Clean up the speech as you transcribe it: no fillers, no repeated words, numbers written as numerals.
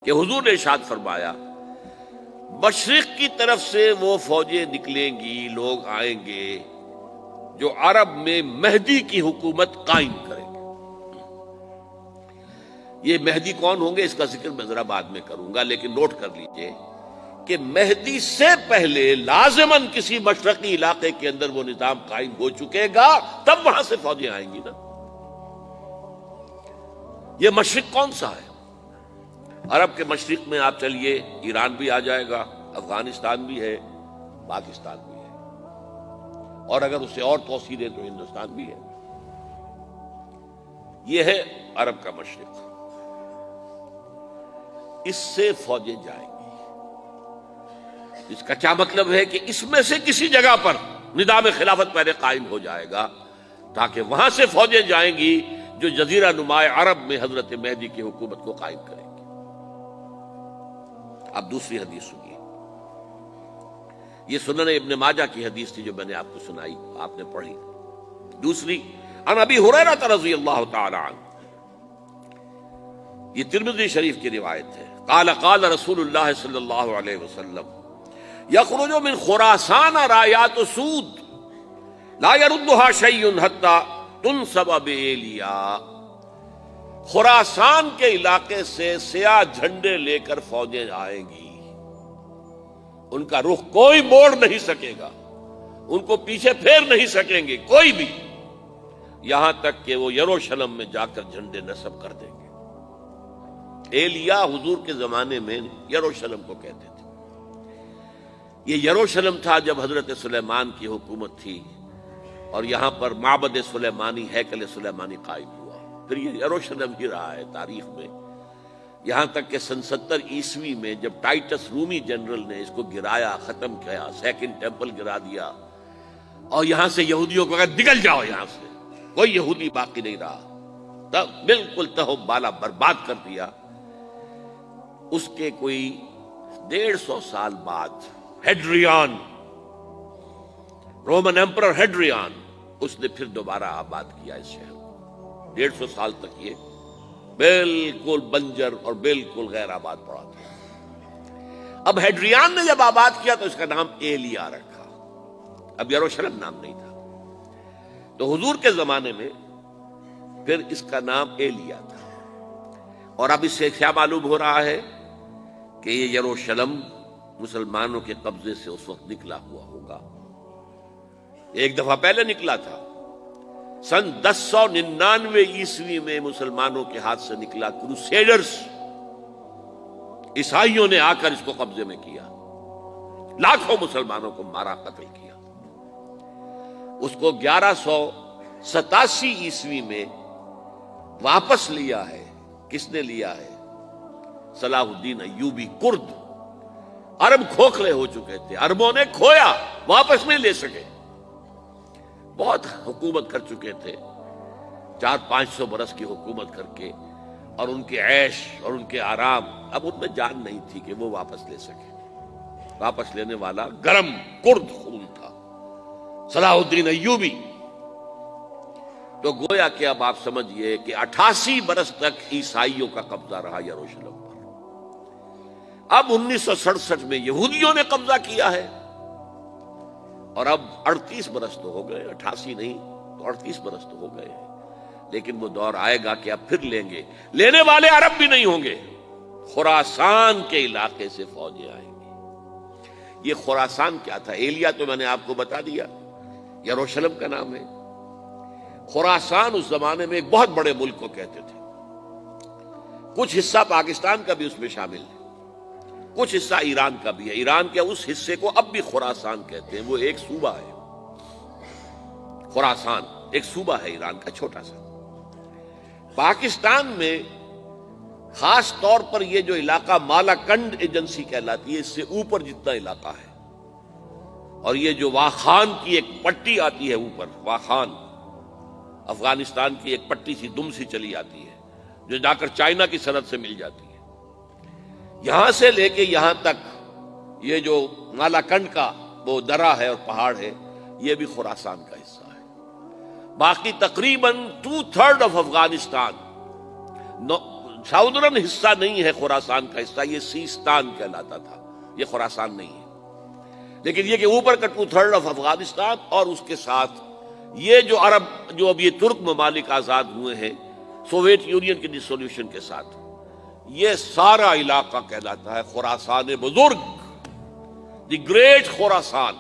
کہ حضور نے ارشاد فرمایا مشرق کی طرف سے وہ فوجیں نکلیں گی، لوگ آئیں گے جو عرب میں مہدی کی حکومت قائم کریں گے۔ یہ مہدی کون ہوں گے اس کا ذکر میں ذرا بعد میں کروں گا، لیکن نوٹ کر لیجئے کہ مہدی سے پہلے لازماً کسی مشرقی علاقے کے اندر وہ نظام قائم ہو چکے گا، تب وہاں سے فوجیں آئیں گی نا۔ یہ مشرق کون سا ہے؟ عرب کے مشرق میں آپ چلیے، ایران بھی آ جائے گا، افغانستان بھی ہے، پاکستان بھی ہے، اور اگر اسے اور توسیع دیں تو ہندوستان بھی ہے۔ یہ ہے عرب کا مشرق، اس سے فوجیں جائیں گی۔ اس کا کیا مطلب ہے کہ اس میں سے کسی جگہ پر نظام خلافت پہلے قائم ہو جائے گا تاکہ وہاں سے فوجیں جائیں گی جو جزیرہ نما عرب میں حضرت مہدی کی حکومت کو قائم کریں گی۔ اب دوسری حدیث سنیے، یہ سنن ابن ماجہ کی حدیث تھی جو میں نے آپ کو سنائی، آپ نے پڑھی۔ دوسری عن ابی ہریرہ رضی اللہ تعالی عنہ، یہ ترمذی شریف کی روایت ہے، قال قال رسول اللہ صلی اللہ علیہ وسلم یخرج من خراسان رایات سود لا يردها شیء حتی تنصب بإیلیا۔ خراسان کے علاقے سے سیاہ جھنڈے لے کر فوجیں آئیں گی، ان کا رخ کوئی موڑ نہیں سکے گا، ان کو پیچھے پھیر نہیں سکیں گے کوئی بھی، یہاں تک کہ وہ یروشلم میں جا کر جھنڈے نصب کر دیں گے۔ ایلیا حضور کے زمانے میں یروشلم کو کہتے تھے۔ یہ یروشلم تھا جب حضرت سلیمان کی حکومت تھی اور یہاں پر معبد سلیمانی، ہیکل سلیمانی قائم ہوا، پھر یہ یروشلم ہی رہا ہے تاریخ میں، یہاں تک کہ سن 70 عیسوی میں جب ٹائٹس رومی جنرل نے اس کو گرایا، ختم کیا، سیکنڈ ٹیمپل گرا دیا اور یہاں سے یہودیوں کو کہا نکل جاؤ، یہاں سے کوئی یہودی باقی نہیں رہا، تب بالکل تہو بالا برباد کر دیا۔ اس کے کوئی 150 سال بعد ہیڈریان، رومن ایمپرر ہیڈریان، اس نے پھر دوبارہ آباد کیا اس شہر کو۔ 150 سال تک یہ بالکل بنجر اور بالکل غیر آباد پڑا تھا۔ اب ہیڈریان نے جب آباد کیا تو اس کا نام ایلیا رکھا، اب یروشلم نام نہیں تھا۔ تو حضور کے زمانے میں پھر اس کا نام ایلیا تھا، اور اب اس سے کیا معلوم ہو رہا ہے کہ یہ یروشلم مسلمانوں کے قبضے سے اس وقت نکلا ہوا ہوگا۔ ایک دفعہ پہلے نکلا تھا، سن 1099 عیسوی میں مسلمانوں کے ہاتھ سے نکلا، کروسیڈرز، عیسائیوں نے آ کر اس کو قبضے میں کیا، لاکھوں مسلمانوں کو مارا، قتل کیا۔ اس کو 1187 عیسوی میں واپس لیا ہے۔ کس نے لیا ہے؟ صلاح الدین ایوبی، کرد۔ عرب کھوکھلے ہو چکے تھے، عربوں نے کھویا، واپس نہیں لے سکے، بہت حکومت کر چکے تھے، 400-500 برس کی حکومت کر کے، اور ان کے عیش اور ان کے آرام، اب ان میں جان نہیں تھی کہ وہ واپس لے سکے۔ واپس لینے والا گرم کرد خون تھا، صلاح الدین ایوبی۔ تو گویا کہ اب آپ سمجھئے کہ 88 برس تک عیسائیوں کا قبضہ رہا یروشلم پر۔ اب 1967 میں یہودیوں نے قبضہ کیا ہے، اور اب 38 برس تو ہو گئے، 88 نہیں تو 38 برس تو ہو گئے ہیں، لیکن وہ دور آئے گا کہ اب پھر لیں گے۔ لینے والے عرب بھی نہیں ہوں گے، خراسان کے علاقے سے فوجیں آئیں گی۔ یہ خراسان کیا تھا؟ ایلیا تو میں نے آپ کو بتا دیا، یروشلم کا نام ہے۔ خراسان اس زمانے میں ایک بہت بڑے ملک کو کہتے تھے، کچھ حصہ پاکستان کا بھی اس میں شامل ہے، کچھ حصہ ایران کا بھی ہے۔ ایران کے اس حصے کو اب بھی خراسان کہتے ہیں، وہ ایک صوبہ ہے۔ خراسان ایک صوبہ ہے ایران کا، چھوٹا سا۔ پاکستان میں خاص طور پر یہ جو علاقہ مالا کنڈ ایجنسی کہلاتی ہے، اس سے اوپر جتنا علاقہ ہے، اور یہ جو واخان کی ایک پٹی آتی ہے اوپر، واخان افغانستان کی ایک پٹی سی دم سی چلی آتی ہے جو جا کر چائنا کی سرحد سے مل جاتی ہے، یہاں سے لے کے یہاں تک یہ جو مالا کنڈ کا وہ درہ ہے اور پہاڑ ہے، یہ بھی خراسان کا حصہ ہے۔ باقی تقریباً 2/3 آف افغانستان، ساؤدرن حصہ نہیں ہے خراسان کا حصہ، یہ سیستان کہلاتا تھا، یہ خراسان نہیں ہے۔ لیکن یہ کہ اوپر کا 2/3 آف افغانستان اور اس کے ساتھ یہ جو عرب، جو اب یہ ترک ممالک آزاد ہوئے ہیں سوویت یونین کی ڈسولوشن کے ساتھ، یہ سارا علاقہ کہلاتا ہے خراسان بزرگ، دی گریٹ خراسان۔